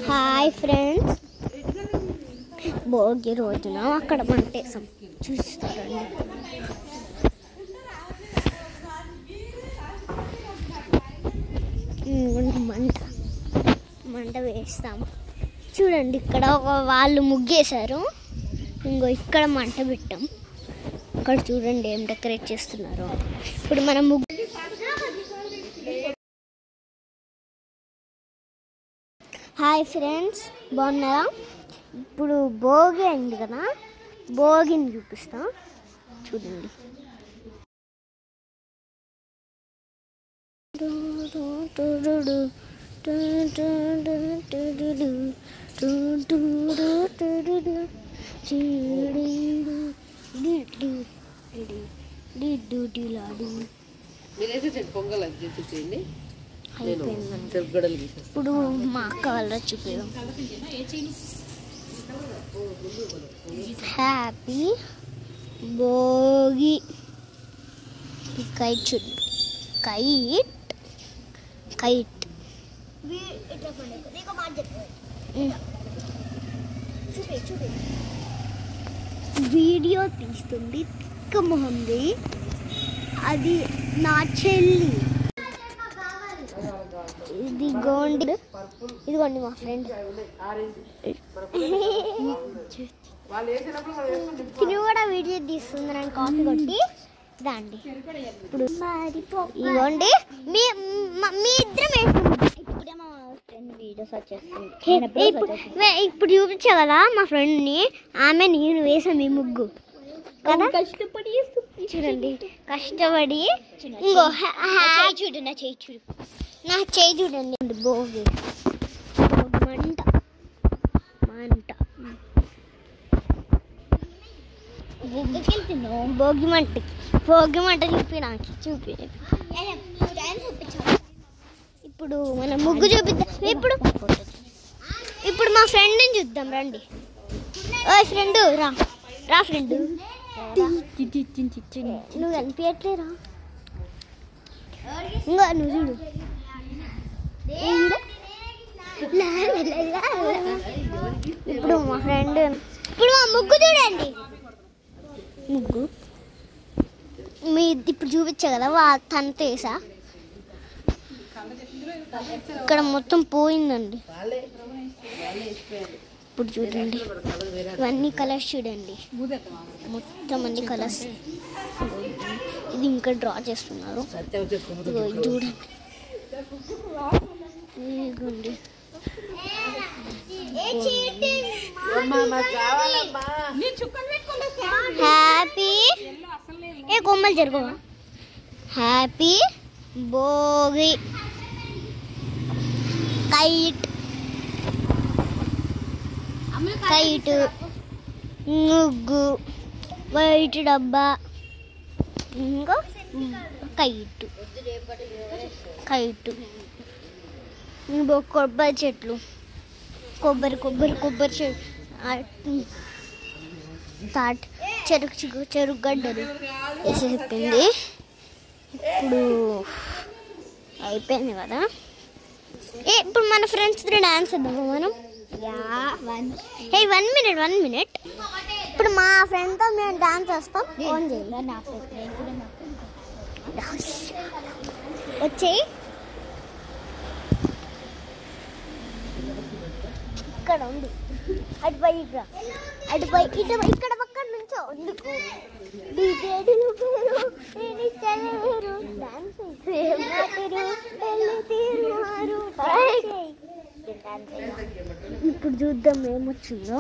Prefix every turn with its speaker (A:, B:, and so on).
A: Hi friends, Bhogi రోజున అక్కడ మంటేసాం చూస్తారండి. మంట వేస్తాం చూడండి. ఇక్కడ వాళ్ళు ముగ్గేశారు, ఇంకో ఇక్కడ మంట పెట్టాం. ఇక్కడ చూడండి ఏం డెకరేట్ చేస్తున్నారు. ఇప్పుడు మనం ముగ్గు హాయ్ ఫ్రెండ్స్, బాగున్నారా? ఇప్పుడు భోగి అయింది కదా, భోగిని చూపిస్తాం చూడండి. ఇప్పుడు మా అక్క వాళ్ళ చూపిద్దాం. హ్యాపీ భోగి. కైట్ చూడండి, కైట్ కైట్ వీడియో తీస్తుంది తిక్క మొహంది, అది నా చెల్లి. ఇదిగోండి మా ఫ్రెండ్ తిని కూడా వీడియో తీస్తుంది. నేను కాఫీ కొట్టి రండి. ఇప్పుడు ఇదిగోండి మీ ఇద్దరం వేసుకుంటాం. ఇప్పుడే మా ఫ్రెండ్ వీడియోస్ వచ్చేస్తుంది. ఇప్పుడు చూపించా కదా మా ఫ్రెండ్ని, ఆమె నేను వేసాం ఈ ముగ్గు కదా. కష్టపడి చూడండి, కష్టపడి. ఇంకో చూడు, నా చేయి చూడు, నా చేయి చూడండి. భోగి మంట మంట భోగి మంట చూపి, నాకు చూపి. ఇప్పుడు మనం ముగ్గు చూపిద్దాం. ఇప్పుడు మా ఫ్రెండ్ని చూద్దాం రండి. ఓ ఫ్రెండ్ రా ఫ్రెండ్, నువ్వు కనిపించట్లేరా? ఇంకా నువ్వు చూడు. ఇప్పుడు మా ఫ్రెండ్, ఇప్పుడు మా ముగ్గు చూడండి. ముగ్గు ఇప్పుడు చూపించా కదా, తనతో వేసా. ఇక్కడ మొత్తం పోయిందండి. ఇప్పుడు చూడండి, ఇవన్నీ కలర్స్ చూడండి, మొత్తం అన్ని కలర్స్. ఇది ఇంకా డ్రా చేస్తున్నారు చూడండి. ఇదిగోండి హ్యాపీ కొమ్మలు జరుగు. హ్యాపీ భోగి. కైట్ కైట్ ముగ్గు, వైట్ డబ్బా, ఇంకా కైట్ కైట్, కొబ్బరి చెట్లు, కొబ్బరి చెరుకు గడ్డలు వేసి చెప్పింది. ఇప్పుడు అయిపోయింది కదా. ఇప్పుడు మన ఫ్రెండ్స్ డాన్స్ చేద్దాము మనం. 1 minute. ఇప్పుడు మా ఫ్రెండ్తో మేము డాన్స్ చేస్తాం. ఫోన్ చేయాలి వచ్చేయి. ఇక్కడ ఉంది, అటుపై ఇక్కడ పక్కన నుంచో ఎందుకు ఇప్పుడు చూద్దాం ఏమొచ్చిందో.